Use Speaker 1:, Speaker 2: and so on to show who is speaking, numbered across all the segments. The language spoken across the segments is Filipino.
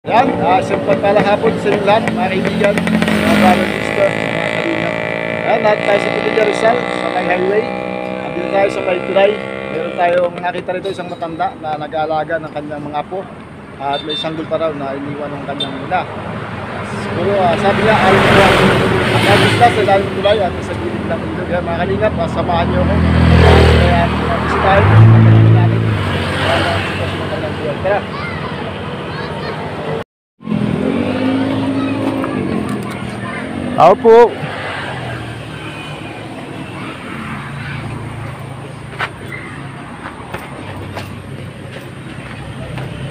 Speaker 1: Yan, siyempre pala hapon sa inyo lahat, mga kaibigan, mga balanista, mga kalina. Yan, natin tayo sa Pilipinas Rizal, sa may highway. Andito tayo sa may tulay. Meron tayong nakita rito isang matanda na nag-aalaga ng kanyang mga apo. At may sanggol pa raw na iniwan ng kanyang ina. Siguro, sabi niya, ayaw ko lang. Nag-isla sa ilalim ng tulay at sa gilid ng ilog. Yan, mga kalingap, samahan niyo ako. Kaya, kasi tayo, pagkakalingap natin. Kaya, sa mga buwan. Tara! Tao po.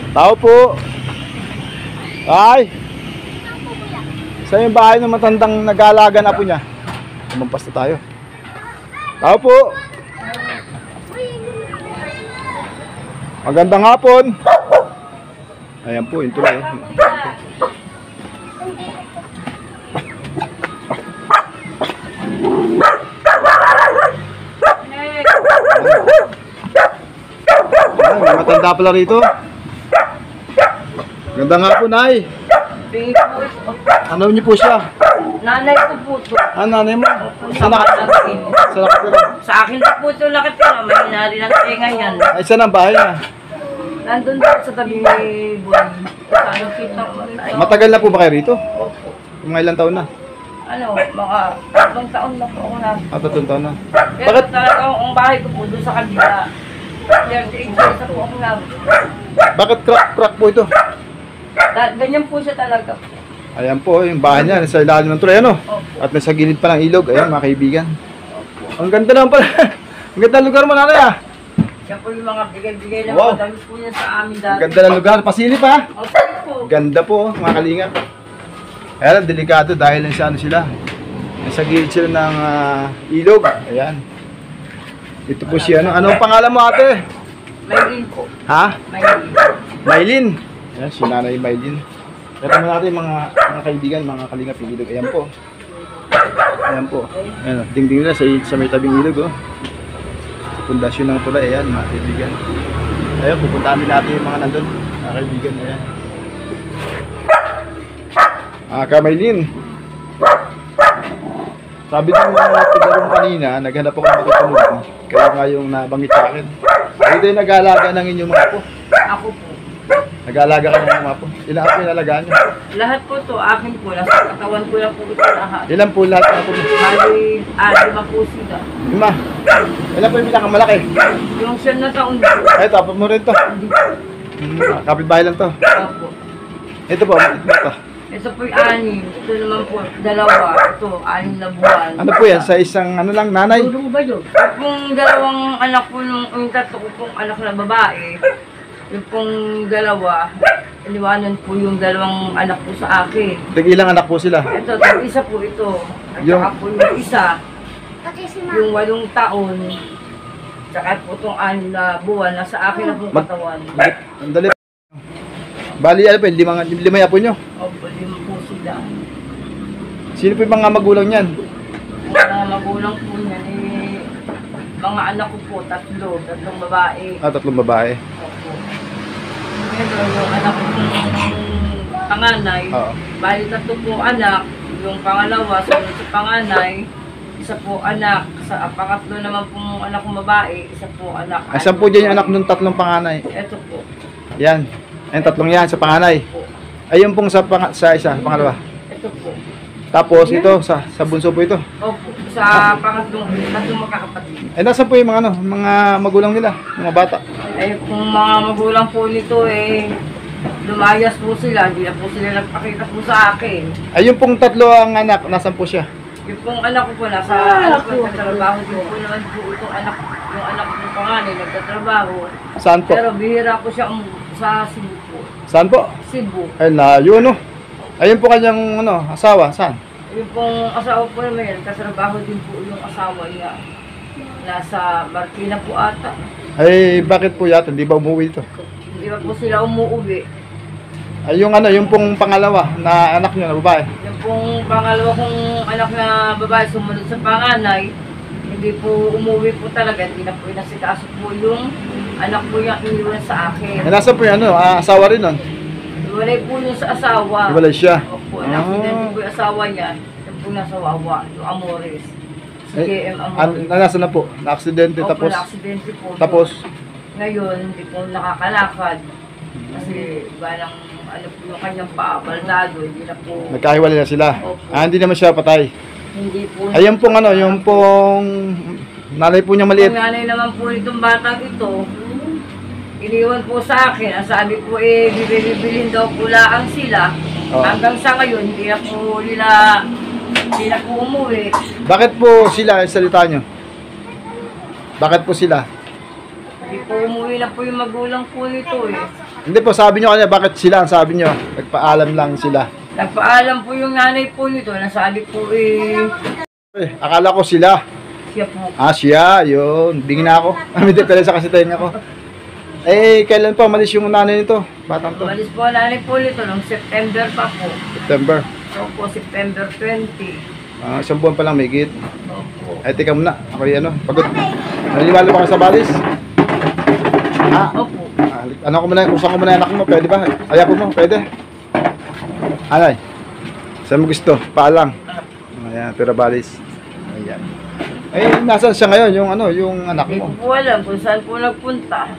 Speaker 1: Tao po. Ay. Sa yung bahay ng matandang nag-aalaga na po niya. Lumampas na tayo. Tao po. Magandang hapon. Ayan po, yung tulay. May matanda pala rito. Ganda nga po, Nay. Ano niyo po siya?
Speaker 2: Nanay ko po ito.
Speaker 1: Nanay mo?
Speaker 2: Sa
Speaker 1: nakatira?
Speaker 2: Sa akin po ito nakatira. May hinari ng tenga yan.
Speaker 1: Ay, saan ang bahay niya?
Speaker 2: Nandun po sa tabi ni Buwan. Saan kita ko.
Speaker 1: Matagal na po ba kayo rito? Mga ilang taon na?
Speaker 2: Ano, mga 3 taon na po ako na.
Speaker 1: 3 taon na.
Speaker 2: Pero
Speaker 1: Bakit?
Speaker 2: talaga ang bahay ko po doon sa kabila. Yan, sa po ako na.
Speaker 1: Bakit crack po ito?
Speaker 2: Ganyan po siya talaga.
Speaker 1: Ayan po, yung bahay niya, nasa ilalim ng tulay, ano? At nasa gilid pa ng ilog. Ayan, mga kaibigan. Ang ganda naman pala. Ang ganda ng lugar mo, Nanay, ah.
Speaker 2: Yan po yung mga bigay-bigay na
Speaker 1: Wow.
Speaker 2: mga damit po niya sa amin dati.
Speaker 1: Ang ganda ng lugar. Pasilip, ha?
Speaker 2: Okay po.
Speaker 1: Ganda po, mga kalingap. Ayan, delikado dahil sa ano sila. Nasa gilid sila ng ilog. Ayan. Ito po siya. Anong pangalan mo, ate?
Speaker 2: Maylin po.
Speaker 1: Ha?
Speaker 2: Maylin.
Speaker 1: Maylin. Ayan, si Nanay Maylin. Ito mo natin mga kaibigan, mga kalingap yung ilog. Ayan po. Ayan po. Ayan, dingding nila sa may tabing ilog. Oh. Sa pundasyon ng tulay. Ayan, mga kaibigan. Ayan, pupuntahan din natin yung mga nandun. Mga kaibigan. Ayan. Kamaylin. Sabi ng mga tigarong kanina, naghanap ako ng matutulog. Kaya nga yung nabanggit sa akin. Ito yung nag-aalaga ng inyong mga apo.
Speaker 2: Ako po.
Speaker 1: Nag-aalaga ka ng mga apo. Ilang apo yung alagaan nyo?
Speaker 2: Lahat po to akin po. Nasa katawan ko lang po ito lahat.
Speaker 1: Ilan po lahat ng apo mo?
Speaker 2: Bali, 5 po sila.
Speaker 1: 5. Ilan po yung pinakamalaki?
Speaker 2: Yung 7 na taon po.
Speaker 1: Ito, apo mo rin to.
Speaker 2: Hindi po.
Speaker 1: Kapitbahay lang to.
Speaker 2: Opo.
Speaker 1: Ito po, ito.
Speaker 2: Ito po yung 6. Ito naman po, 2. Ito, 6 na buwan.
Speaker 1: Ano po yan? Sa isang ano lang, nanay?
Speaker 2: Tulong ba yun? Yung 2 anak po, yung 3 ko pong anak na babae, yung pong 2, iniwanan po yung 2 anak po sa akin.
Speaker 1: Ilang anak po sila?
Speaker 2: Ito, isa po ito. At
Speaker 1: Yung-
Speaker 2: saka po yung isa, yung 8 taon, saka po itong 6 na buwan, nasa akin na pong katawan.
Speaker 1: Ang dali. Bali, ano po, lima yung apo nyo?
Speaker 2: Opo, 5 po sila.
Speaker 1: Sino po yung mga magulang niyan?
Speaker 2: Ang mga magulang po niyan, mga anak ko po, 3 babae.
Speaker 1: 3 babae.
Speaker 2: Opo. Pero yung anak ko pong panganay,
Speaker 1: Oo.
Speaker 2: bali 3 po anak, yung pangalawa, sunod sa panganay, isa po anak, sa pangatlo naman pong anak kong babae, isa po anak.
Speaker 1: Asan po dyan yung anak ng 3 panganay?
Speaker 2: Ito po.
Speaker 1: Yan. Yung 3 yan sa panganay. Ayun pong sa isa, pangalawa.
Speaker 2: Ito po.
Speaker 1: Tapos ito, sa bunso po ito.
Speaker 2: Opo. Sa tatlong magkakapatid.
Speaker 1: Eh, nasa po yung mga magulang nila, mga bata?
Speaker 2: Eh, kung mga magulang po nito lumayas po sila, hindi na po sila nagpakita po sa akin.
Speaker 1: Ayun pong 3 ang anak, nasan po siya?
Speaker 2: Yung pong anak ko po, nasa nagtatrabaho din po naman po itong anak, yung anak ko panganay, nagtatrabaho.
Speaker 1: Saan po?
Speaker 2: Pero bihira ko siya sa Cebu po.
Speaker 1: Saan po?
Speaker 2: Cebu.
Speaker 1: Ay, layo, no? Ayun po kanyang asawa, saan?
Speaker 2: Yung pong asawa po naman, nagtatrabaho din po yung asawa niya. Nasa Marikina po ata.
Speaker 1: Ay, bakit po yata? Hindi ba umuwi ito?
Speaker 2: Hindi pa po sila umuwi.
Speaker 1: Ay, yung pong pangalawa na anak niyo na babae.
Speaker 2: Yung pong pangalawa kong anak na babae sumunod sa panganay, hindi po umuwi po talaga, hindi na po inasikaso po yung anak po yung iniwan sa akin.
Speaker 1: Nasa po yung asawa rin nun?
Speaker 2: Iwalay po yung sa asawa.
Speaker 1: Iwalay siya.
Speaker 2: Opo, naksidente po yung asawa niya. Yung po nasa Wawa, yung Amores. Si JM Amores.
Speaker 1: Nasa na po? Na-aksidente
Speaker 2: Opo,
Speaker 1: tapos?
Speaker 2: na-aksidente po.
Speaker 1: Tapos?
Speaker 2: Ngayon, hindi po nakakalakad. Kasi balang ano po yung kanyang paa, baldado, hindi na po.
Speaker 1: Nagkahiwalay na sila?
Speaker 2: Opo.
Speaker 1: Hindi naman siya patay?
Speaker 2: Hindi po.
Speaker 1: Ayun pong ano, yung pong nanay po niya maliit.
Speaker 2: Ang nanay naman po itong batang ito, iniwan po sa akin. Ang sabi po bibili-bilhin daw po laang sila.
Speaker 1: Oh.
Speaker 2: Hanggang sa ngayon, hindi na po umuwi.
Speaker 1: Bakit po sila, salita nyo? Bakit po sila?
Speaker 2: Hindi po umuwi na po yung magulang po nito eh.
Speaker 1: Hindi po, sabi nyo kanina, bakit sila ang sabi nyo? Nagpaalam lang sila.
Speaker 2: Nagpaalam po yung nanay po nito, nasabi po
Speaker 1: Akala ko sila.
Speaker 2: siya po.
Speaker 1: Siya, yun. Bingin na ako. Hindi pala sa kasitayin ako. Kailan pa malis yung nanay nito? Batang to?
Speaker 2: Umalis po ang nanay po nito noong September pa po.
Speaker 1: September.
Speaker 2: So po, September 20.
Speaker 1: Isang buwan pa lang may git.
Speaker 2: Opo.
Speaker 1: Teka muna. Ako pagod. Naniniwala ba kayo sa balis?
Speaker 2: Opo.
Speaker 1: Ano ko muna, usang ko muna anak mo, pwede ba? Ayaw mo, pwede? Anay, saan mo gusto? Paalang. Ayan, pero balis. Ayan. Nasaan siya ngayon, yung ano, yung anak
Speaker 2: Hindi ko
Speaker 1: mo?
Speaker 2: po alam kung saan po nagpunta.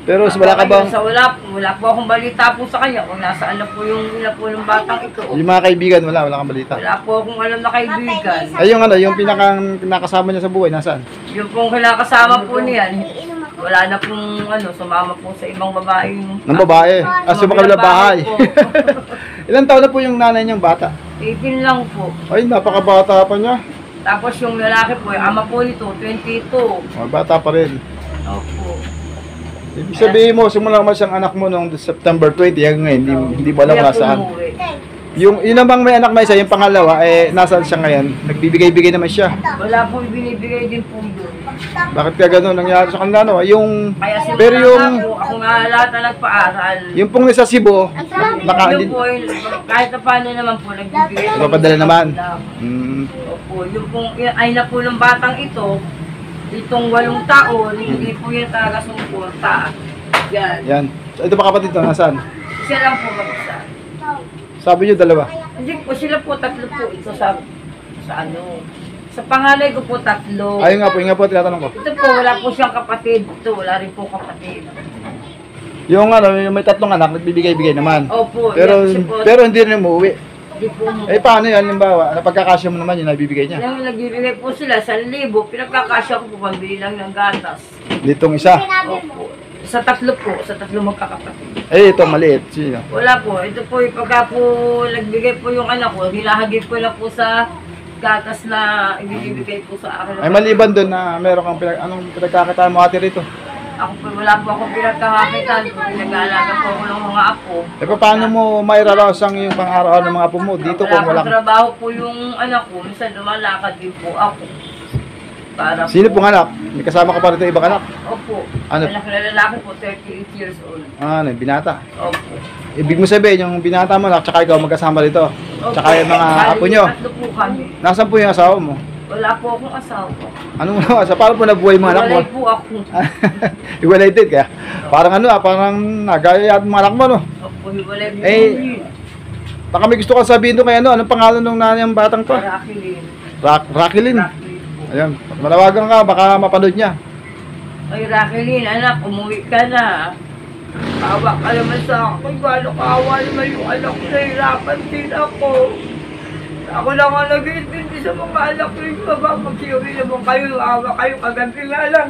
Speaker 1: Pero wala ka bang,
Speaker 2: Wala po akong balita po sa kanya kung nasaan na po yung ina po ng batang ito.
Speaker 1: yung mga kaibigan, wala kang balita.
Speaker 2: Wala po akong alam na kaibigan.
Speaker 1: Yung ano, yung nakasama niya sa buhay, nasaan?
Speaker 2: Yung pong kinakasama po niyan, wala na pong sumama po sa ibang babaeng...
Speaker 1: Ng babae. Sa makabilang bahay.
Speaker 2: po.
Speaker 1: Ilang taon na po yung nanay niyang bata?
Speaker 2: 18 lang po.
Speaker 1: Ay, napakabata pa niya.
Speaker 2: Tapos yung lalaki po, yung ama po nito, 22.
Speaker 1: Bata pa rin.
Speaker 2: Opo.
Speaker 1: Ibig sabihin mo, simula naman siyang anak mo noong September 20, hanggang ngayon, hindi mo alam
Speaker 2: Kaya po
Speaker 1: nasaan.
Speaker 2: umuwi.
Speaker 1: Yung namang may anak na isa, yung pangalawa, nasaan siya ngayon? Nagbibigay-bigay naman siya.
Speaker 2: Wala po binibigay din po doon.
Speaker 1: Bakit kaya gano'n nangyari sa kanila, no?
Speaker 2: Kaya simula
Speaker 1: Pero yung,
Speaker 2: nga po, ako nga lahat na nagpaaral.
Speaker 1: yung pong nasa Cebu,
Speaker 2: Yung po, kahit na paano naman po, nagbibigay.
Speaker 1: Napapadala naman.
Speaker 2: Mm. Opo, yung pong, ay na po ng batang ito, itong 8 taon, hindi po yan talaga sumuporta. Yan.
Speaker 1: Yan. Ito pa kapatid to, nasaan?
Speaker 2: Siya lang po mag-isa.
Speaker 1: Sabi niyo dalawa.
Speaker 2: Hindi po, sila po, 3 po. Ito sa sa panganay ko po 3.
Speaker 1: Ayun nga po, tinatanong ko.
Speaker 2: Ito po, wala po siyang kapatid. Ito, wala rin po kapatid.
Speaker 1: Yung ano, yung may 3 anak, nagbibigay-bigay naman.
Speaker 2: Opo,
Speaker 1: Pero,
Speaker 2: yan, po,
Speaker 1: pero hindi rin umuwi.
Speaker 2: hindi po mo.
Speaker 1: Paano yan, limbawa, napagkakasya mo naman yung nabibigay niya?
Speaker 2: Yung nagbibigay po sila, 1,000. Pinagkakasya ko po, pambili lang ng gatas.
Speaker 1: Ditong isa.
Speaker 2: Opo. Sa 3 po, sa 3 magkakapatid.
Speaker 1: Ito, maliit. Sino?
Speaker 2: Wala po. Ito po, pagka po nagbigay po yung anak ko, hinahagip ko na po sa gatas na ibibigay po sa akin.
Speaker 1: Ay maliban doon na meron kang anong pinagkakataan mo ate rito?
Speaker 2: Ako po, wala po akong pinagkakakitan. Pinag-aalaga po ako ng mga apo.
Speaker 1: Paano mo mairaraos ang yung pang-araw ng mga apo mo? Dito kung
Speaker 2: wala
Speaker 1: walang...
Speaker 2: trabaho po yung anak ko. Minsan lumalakad din po ako. Para
Speaker 1: Sino pong anak? May kasama ka pa rito ibang anak?
Speaker 2: Opo.
Speaker 1: Ano?
Speaker 2: Anak na lalaki po, 38 years old.
Speaker 1: Binata.
Speaker 2: Opo.
Speaker 1: Ibig mo sabihin, yung binata mo, tsaka ikaw magkasama rito. Tsaka yung mga apo nyo.
Speaker 2: 3 po kami.
Speaker 1: Nasaan po yung asawa mo?
Speaker 2: Wala po akong asawa.
Speaker 1: Anong asawa? Paano po nabuhay mga anak mo?
Speaker 2: Walay po ako.
Speaker 1: Iwalay din kaya. Parang parang nagaya mga anak mo, no?
Speaker 2: Opo, hiwalay po.
Speaker 1: Baka may gusto kang sabihin doon kaya anong pangalan ng nanay ng batang to?
Speaker 2: Rakilin.
Speaker 1: Rakilin.
Speaker 2: Rakilin po.
Speaker 1: Ayun, manawagan ka, baka mapanood niya.
Speaker 2: Ay, Rakilin, anak, umuwi ka na. Awa ka naman sa akin. Gano'ng kawa naman yung anak ko. Nahirapan din ako. Ako lang ang nag-iintindi sa mga anak ko. Yung baba, magsiuwi naman kayo. Awa kayo, kagabi nga lang.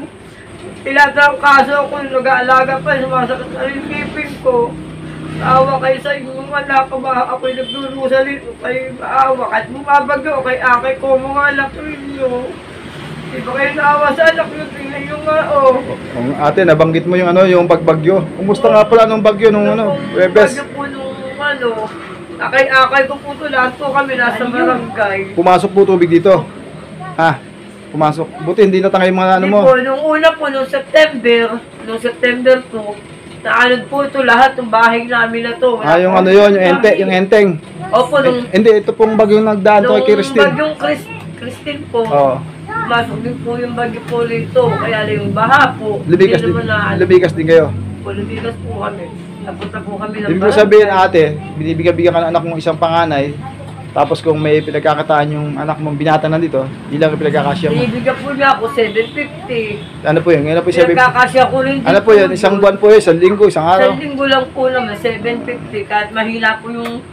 Speaker 2: Kaso ako, nag-aalaga pa. Sumasakit sa isipin ko. Awa kayo sa inyong anak ko. Ako'y nagdurusa dito. Kayo maawa. Kahit bumabagyo, kay akay ko mga anak ninyo. Di ba kayo naawa sa anak nyo? Tingnan nyo nga,
Speaker 1: Ate, nabanggit mo yung yung pagbagyo. Kumusta nga pala nung bagyo nung Webes?
Speaker 2: Bagyo po nung akay ko po ito. Lahat po kami nasa barangay.
Speaker 1: Pumasok po tubig dito. Pumasok. Buti hindi natangay yung mga mo.
Speaker 2: Po, nung una po, nung September 2, naanod po ito lahat ng bahay namin na to.
Speaker 1: Yung yung enteng.
Speaker 2: Opo, nung
Speaker 1: Hindi, ito pong bagyong nagdaan to kay Christine.
Speaker 2: bagyong Christine po,
Speaker 1: Oo.
Speaker 2: masok din po yung bagyo po rito. Kaya yung baha po.
Speaker 1: Lubigas
Speaker 2: Hindi
Speaker 1: din.
Speaker 2: naman na-
Speaker 1: Lubigas din kayo.
Speaker 2: Po, lubigas po kami. Napunta po kami ng
Speaker 1: Ibig ko sabihin ate, binibigyan-bigyan ka ng anak mong isang panganay, tapos kung may pinagkakataan yung anak mong binata na dito, ilang pinagkakasya mo?
Speaker 2: Binibigyan po niya ako 750.
Speaker 1: Ano po yun? Ngayon na po yung 750.
Speaker 2: Pinagkakasya ko rin din
Speaker 1: Ano po yun? Isang buwan po yun, isang linggo, isang araw.
Speaker 2: Isang linggo lang po naman, 750. Kahit mahina po yung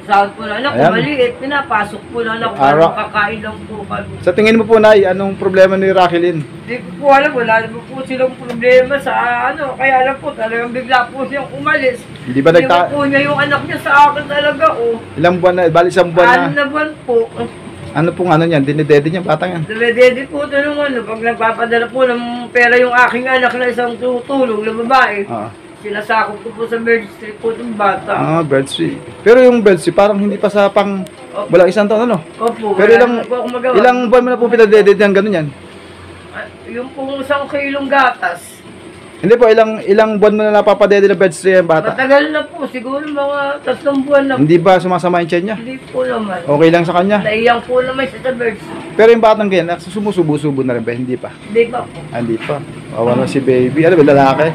Speaker 2: sahod po na anak ko,
Speaker 1: Ayan.
Speaker 2: maliit, pinapasok po na anak ko,
Speaker 1: Araw.
Speaker 2: parang kakain lang po kami.
Speaker 1: Sa tingin mo po, Nay, anong problema ni Raquelin?
Speaker 2: Hindi ko po alam, wala naman po silang problema sa ano, kaya lang po talagang bigla po siyang umalis.
Speaker 1: Hindi ba
Speaker 2: Iniwan po niya yung anak niya sa akin talaga, oh.
Speaker 1: Ilang buwan na, bali isang buwan
Speaker 2: Ano
Speaker 1: na,
Speaker 2: na buwan po.
Speaker 1: ano pong ano niyan, dinedede niya, batang yan.
Speaker 2: Dumedede po ito nung ano, pag nagpapadala po ng pera yung aking anak na isang tutulong na babae,
Speaker 1: Oo.
Speaker 2: sinasakop ko po sa Merge Street po ng bata.
Speaker 1: Ah, birdsea. Pero yung birdsea, parang hindi pa sa pang, walang isang taon, ano?
Speaker 2: Opo,
Speaker 1: Pero
Speaker 2: wala
Speaker 1: ilang,
Speaker 2: na po akong magawa.
Speaker 1: ilang buwan mo na po pinadede ng ganun yan?
Speaker 2: Yung pong isang kilong gatas.
Speaker 1: Hindi po, ilang buwan mo na napapadede ng birdsea yung bata?
Speaker 2: Matagal na po, siguro mga 3 buwan na po.
Speaker 1: Hindi ba sumasama yung tiyan niya?
Speaker 2: Hindi po naman.
Speaker 1: Okay lang sa kanya?
Speaker 2: Naiyang po naman siya sa Merge Street.
Speaker 1: Pero yung batang ganyan, sumusubo-subo na rin ba? Hindi pa?
Speaker 2: Hindi pa po.
Speaker 1: Ah, hindi pa. Awa na si baby. Ano ba, lalaki?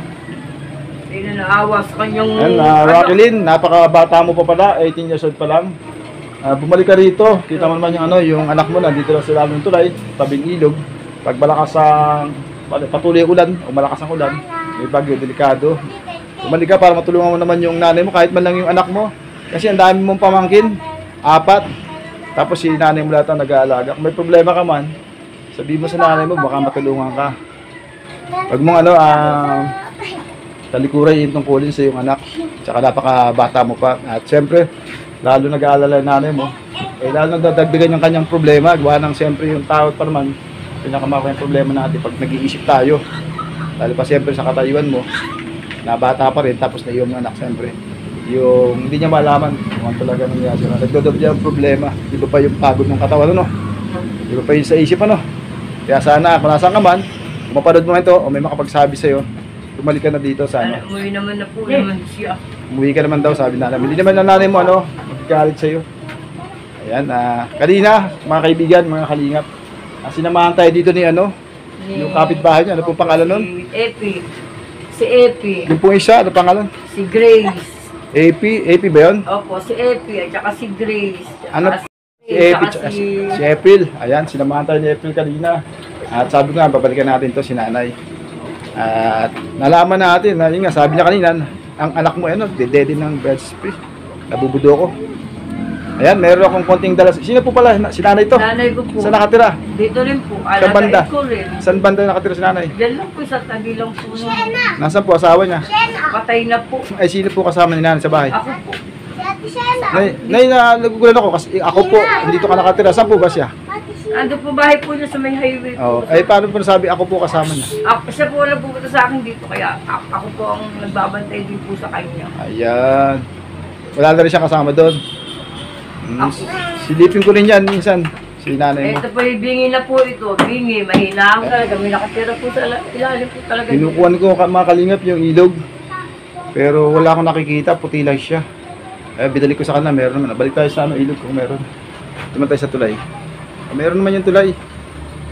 Speaker 2: Hindi na naawa sa kanyang...
Speaker 1: Ayan, Raquelin, napakabata mo pa pala, 18 years old pa lang. Bumalik ka rito, kita mo naman yung ano, yung anak mo nandito lang sa lalong tulay, tabing ilog. Pag malakas ang patuloy ang ulan, o malakas ang ulan, may bagyo, delikado. Bumalik ka para matulungan mo naman yung nanay mo, kahit man lang yung anak mo. Kasi ang dami mong pamangkin, 4. Tapos si nanay mo lahat ang nag-aalaga. Kung may problema ka man, sabihin mo sa nanay mo, baka matulungan ka. Pag mong ano, talikuray yung tungkulin sa iyong anak, tsaka napakabata mo pa. At siyempre, lalo nag-aalala yung nanay mo, lalo nadadagdagan yung kanyang problema. Gawa ng siyempre yung tao pa naman, pinakamako yung problema natin pag nag-iisip tayo. Lalo pa siyempre sa katayuan mo, na bata pa rin, tapos na iyong anak siyempre. Yung hindi niya malaman kung ano talaga nangyayari. Nagdodoble ang problema. Iba pa yung pagod ng katawan, ano? Iba pa yung sa isip, ano? Kaya sana, kung nasaan ka man, kung mapanood mo ito, o may makapagsabi sa'yo, bumalik ka na dito sa ano.
Speaker 2: Umuwi naman na po naman siya.
Speaker 1: Umuwi ka naman daw, sabi na namin. Hindi naman na nanay mo, ano, magagalit sa'yo. Ayan, kanina, mga kaibigan, mga kalingap, sinamahan tayo dito ni ano, yung kapitbahay niya, ano pong pangalan nun?
Speaker 2: Si Epi. Si Epi.
Speaker 1: Yung pong isa, ano pangalan?
Speaker 2: Si Grace.
Speaker 1: AP ba yun?
Speaker 2: Opo, si Epi at saka si Grace.
Speaker 1: Ano?
Speaker 2: Tsaka
Speaker 1: Si AP,
Speaker 2: tsaka
Speaker 1: si April. Ayan, sinamahan tayo ni April kanina. At sabi ko nga, babalikan natin to si nanay. At nalaman natin, yun nga, sabi niya kanina, ang anak mo, ano, dedede ng birdsea. Nabubudo ko. Ayan, meron akong konting dala. Sino po pala? Si nanay to?
Speaker 2: nanay ko po.
Speaker 1: Saan nakatira?
Speaker 2: Dito rin po.
Speaker 1: Sa banda?
Speaker 2: Alagain ko rin.
Speaker 1: Saan banda nakatira si nanay?
Speaker 2: Diyan lang po sa tabi lang po.
Speaker 1: Nasaan po asawa niya?
Speaker 2: Patay na po.
Speaker 1: Ay, sino po kasama ni nanay sa bahay?
Speaker 2: Ako po.
Speaker 1: Nay, nagugulan ako kasi ako po, dito ka nakatira. Saan po ba siya?
Speaker 2: Ando po bahay po niya sa may highway
Speaker 1: Oh,
Speaker 2: po.
Speaker 1: ay paano po nasabi ako po kasama niya?
Speaker 2: Siya po lang pupunta sa akin dito kaya ako po ang nagbabantay din po sa kanya.
Speaker 1: Ayan. Wala na rin siya kasama doon. Silipin ko rin yan minsan. Si nanay mo.
Speaker 2: Ito po yung bingi na po ito. Bingi, mahina ako talaga. May nakatira po sa ilalim po talaga.
Speaker 1: Kinukuhan ko mga kalingap yung ilog. Pero wala akong nakikita. Puti lang siya. Binalik ko sa kanila. Meron naman. Balik tayo sa ilog kung meron. Tuman tayo sa tulay. Meron naman yung tulay.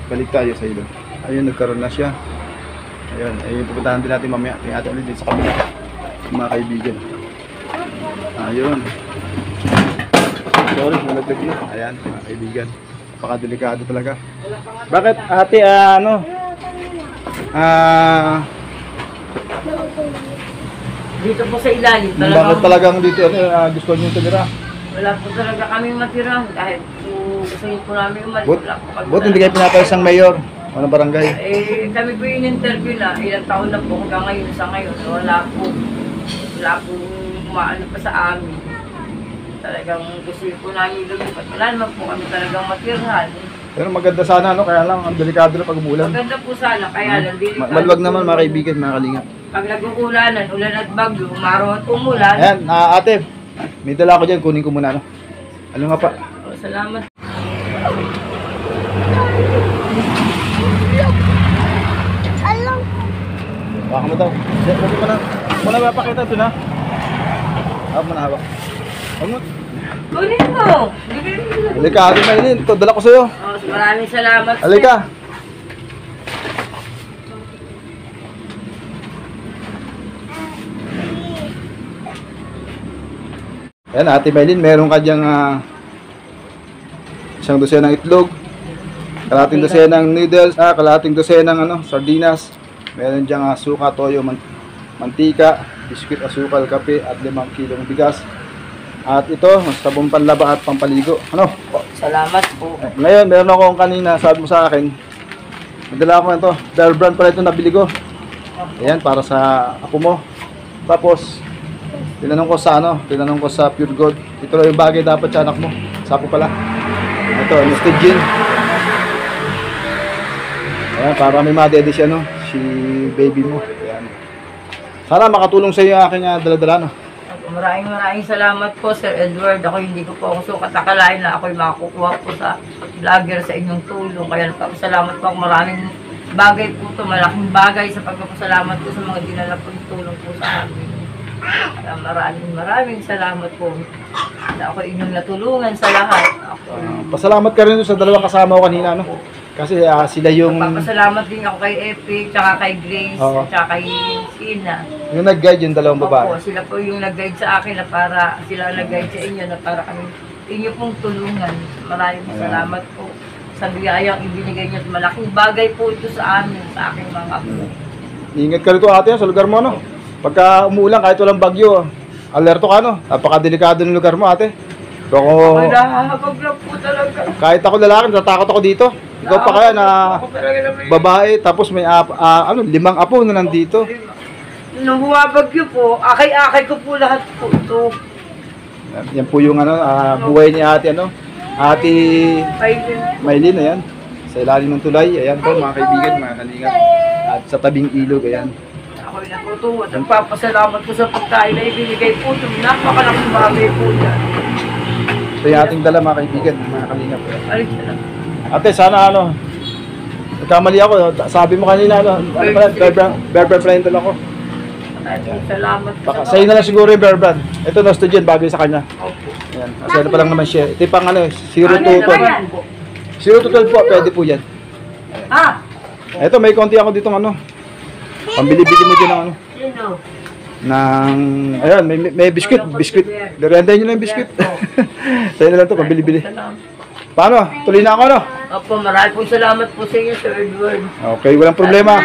Speaker 1: Balik tayo sa ilog. Ayun, nagkaroon na siya. Ayun, ayun. Pupuntahan din natin mamaya. Tingnan natin ulit dito sa kabila. Mga kaibigan. Ayun. Sorry, nalaglag na. Ayan, mga kaibigan. Napakadelikado talaga. Bakit ate,
Speaker 2: Dito po sa ilalim.
Speaker 1: bakit talagang dito gusto niyo tumira?
Speaker 2: Wala po talaga kaming matira. Kahit po gusto niyo po namin umalis. Wala po kami
Speaker 1: Buti hindi kayo pinatay isang mayor o ng barangay.
Speaker 2: kami po yung interview na. Ilang taon na po hanggang ngayon sa ngayon. Wala po umaano pa sa amin. Talagang gusto po namin lumipat. Wala naman po kami talagang matirhan.
Speaker 1: Pero maganda sana, kaya lang ang delikado na pag umulan.
Speaker 2: Maganda po sana, kaya lang delikado.
Speaker 1: Maluwag naman mga kaibigan, mga kalingap.
Speaker 2: Pag nag-uulanan, ulan at bagyo, umaraw at umulan.
Speaker 1: Ayan, ate, may dala ko dyan, kunin ko muna. Ano nga pa?
Speaker 2: Oh, salamat.
Speaker 1: Baka mo daw. Huwag mo na. Muna mapakita ito na. Hawak mo na hawak. Huwag mo.
Speaker 2: Kunin mo!
Speaker 1: Halika, ate Maylin. Ito, dala ko sa'yo.
Speaker 2: Oh, maraming salamat. sir.
Speaker 1: Halika. Ayan, Ate Maylin, meron ka diyang isang dosenang itlog, kalahating dosenang noodles, kalahating dosenang sardinas. Meron diyang suka, toyo, mantika, biskwit, asukal, kape at 5 kilong bigas. At ito, sabong panlaba at pampaligo.
Speaker 2: Salamat po.
Speaker 1: Ngayon, meron akong kanina, sabi mo sa akin, nadala ko na ito. Bear Brand pala ito nabili ko. Ayan, para sa apo mo. Tapos, tinanong ko sa Pure Gold. Ito lang yung bagay dapat sa anak mo. Sa apo pala. Ito, Nested Gin. Ayan, para may madede siya, si baby mo. Ayan. Sana makatulong sa iyo ang aking dala-dala,
Speaker 2: Maraming salamat po, Sir Edward. Ako hindi ko po ako sukat akalain na ako'y makukuha po sa vlogger sa inyong tulong. Kaya nagpapasalamat po ako. Maraming bagay po ito. Malaking bagay sa pagpapasalamat po sa mga dinala po yung tulong po sa amin. Kaya maraming salamat po. Na ako inyong natulungan sa lahat.
Speaker 1: Pasalamat ka rin sa dalawang kasama ko kanina, Kasi sila yung...
Speaker 2: Papasalamat din ako kay Epic, tsaka kay Grace, tsaka kay Sina.
Speaker 1: Yung nag-guide yung dalawang babae.
Speaker 2: Opo, sila po yung nag-guide sa akin na para, sila nag-guide sa inyo na para kami, inyo pong tulungan. Maraming salamat po sa biyayang ibinigay niyo. Malaking bagay po ito sa amin, sa aking mga apo.
Speaker 1: Ingat ka rito ate sa lugar mo, Pagka umuulan, kahit walang bagyo, alerto ka, Napakadelikado ng lugar mo, ate.
Speaker 2: Ako nahahabag lang po talaga.
Speaker 1: Kahit ako lalaki, natatakot ako dito. Ikaw pa kaya na babae, tapos may 5 apo na nandito.
Speaker 2: Nung bumabagyo po, akay-akay ko po lahat po ito.
Speaker 1: Yan po yung buhay ni ate, Ate Maylin, ayan. Sa ilalim ng tulay, ayan po mga kaibigan, mga kalingat. At sa tabing ilog, ayan.
Speaker 2: Ako'y natutuwa. Nagpapasalamat ko sa pagkain na ibinigay po ito. Napakalaking bagay po yan.
Speaker 1: Ito yung ating dala mga kaibigan, mga kalingat.
Speaker 2: Salamat.
Speaker 1: Ate, sana nagkamali ako. Sabi mo kanina, Bear Brand pala yung dala ko.
Speaker 2: Salamat.
Speaker 1: Baka sa'yo na lang siguro yung Bear Brand. Ito na student, bagay sa kanya.
Speaker 2: Opo.
Speaker 1: Ayan, kasi pa lang naman siya. Ito yung pang 0 to 12. 0 to 12 po, pwede po yan. Ito, may konti ako ditong pambili-bili mo din ng
Speaker 2: Sino?
Speaker 1: Ayan, may biskuit. Rendahin nyo na yung biskuit. Sa'yo na lang ito, pambili-bili. Paano? Tuloy na ako,
Speaker 2: Opo, maraming po salamat po sa inyo, Sir Edward.
Speaker 1: Okay, walang problema.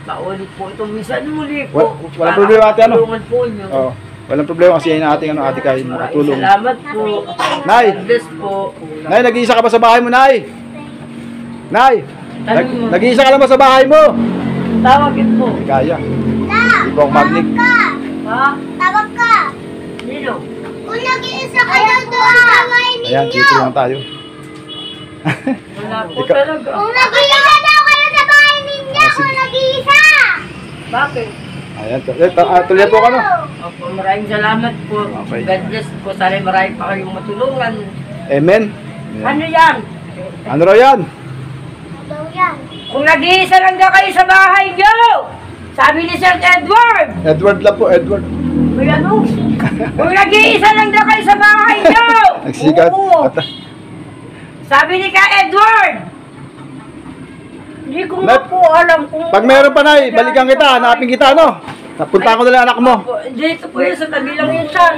Speaker 2: Paulit po ito. Minsan muli po.
Speaker 1: Walang problema, ate,
Speaker 2: Tulungan po nyo.
Speaker 1: Walang problema kasi yan ating ate kayo makatulong.
Speaker 2: Salamat po.
Speaker 1: Nay!
Speaker 2: God bless po.
Speaker 1: Nay, nag-iisa ka ba sa bahay mo, Nay? Nay!
Speaker 2: Tanong mo.
Speaker 1: Nag-iisa ka lang ba sa bahay mo?
Speaker 2: Tawagin po.
Speaker 1: Kaya. Hindi po ako magnik.
Speaker 2: Ha?
Speaker 3: Tawag ka!
Speaker 2: Sino?
Speaker 3: Kung nag-iisa ka na doon sa bahay ninyo!
Speaker 1: Ayan, dito lang tayo.
Speaker 2: Wala po talaga.
Speaker 3: Kung nag-iisa daw kayo sa bahay ninyo! Kung nag-iisa!
Speaker 2: Bakit?
Speaker 1: Ayan, tuloy po ka,
Speaker 2: Opo, maraming salamat po.
Speaker 1: Okay.
Speaker 2: God bless po. Sana marami pa kayong matulungan.
Speaker 1: Amen.
Speaker 2: Ano yan?
Speaker 1: Ano raw yan?
Speaker 3: Ano daw yan?
Speaker 2: Kung nag-iisa lang daw kayo sa bahay nyo! Sabi ni Sir Edward!
Speaker 1: Edward lang po, Edward.
Speaker 2: Uy, ano? Kung nag-iisa lang daw kayo sa bahay nyo!
Speaker 1: Nagsikat.
Speaker 2: Oo. Sabi ni Ka Edward! Hindi ko nga po alam kung...
Speaker 1: Pag meron pa, Nay, balikan kita, hanapin kita, Napunta ko na lang anak mo.
Speaker 2: Dito po yun sa tabi lang yun siyan.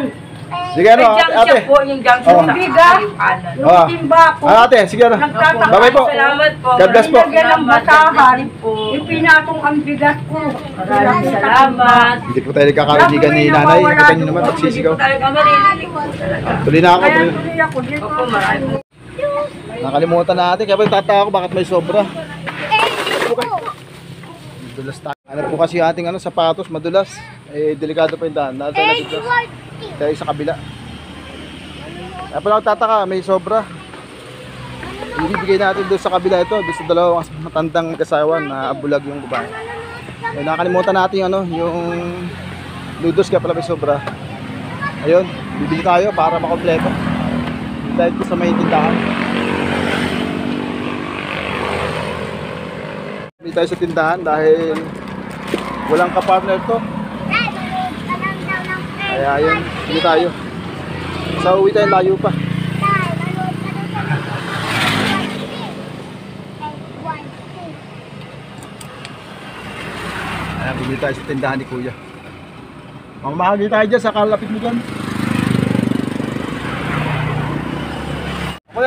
Speaker 1: Sige,
Speaker 2: May junction po, yung junction sa kayong kanan.
Speaker 1: Ah.
Speaker 3: Timba ko.
Speaker 1: Ate, sige,
Speaker 3: Nagtataka.
Speaker 1: Bye-bye po.
Speaker 2: Salamat po.
Speaker 1: God bless po.
Speaker 3: Nilagyan ng batahan.
Speaker 2: po.
Speaker 3: Ipinatong ang bigat ko.
Speaker 2: Maraming salamat.
Speaker 1: Hindi po tayo nagkakarinigan ni nanay. Kita nyo naman, pagsisigaw.
Speaker 2: Hindi po talaga maririnig po talaga.
Speaker 1: Tuloy na ako.
Speaker 3: Kaya
Speaker 1: Tuloy.
Speaker 3: tuloy ako dito.
Speaker 2: Opo, maraming
Speaker 1: Nakalimutan natin. Kaya pala tataka ako bakit may sobra. Madulas tayo. Ano po kasi ating sapatos, madulas. Delikado pa yung daan. Tayo sa kabila. Kaya pala tataka, may sobra. Ibibigay natin doon sa kabila ito. Doon sa dalawang matandang kasawa na bulag yung babae. Nakalimutan natin yung noodles, kaya pala may sobra. Ayun, bibili tayo para makompleto. Dahil po sa may tindahan. Bibili tayo sa tindahan dahil walang kapartner to. Kaya ayun, bibili tayo. Sa uwi tayo, layo pa. Ayan, bibili tayo sa tindahan ni Kuya. Mamahagi tayo dyan sa kalapit mo dyan.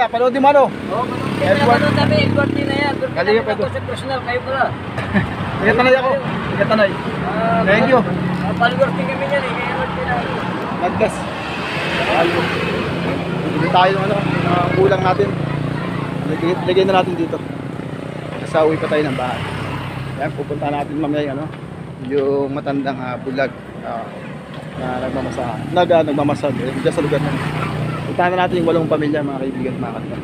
Speaker 1: mamaya. Panoodin mo ano?
Speaker 2: Oo,
Speaker 1: Edward.
Speaker 2: manood kami, Edward din na yan. Doon
Speaker 1: Galing
Speaker 2: kami
Speaker 1: pa ito.
Speaker 2: ako sa personal, kayo pala.
Speaker 1: Tigatanay ako. Tigatanay. Thank you.
Speaker 2: Followers din kami yan eh, kaya Edward din ako.
Speaker 1: God bless. Hindi tayo ng ano, kulang natin. Lagay na natin dito. Kasi uwi pa tayo ng bahay. Yan, pupunta natin mamaya yung ano, yung matandang bulag na nagmamasahan. Nagmamasahan. Diyan sa lugar natin. Puntahan na natin yung 8 pamilya, mga kaibigan, mga kapatid.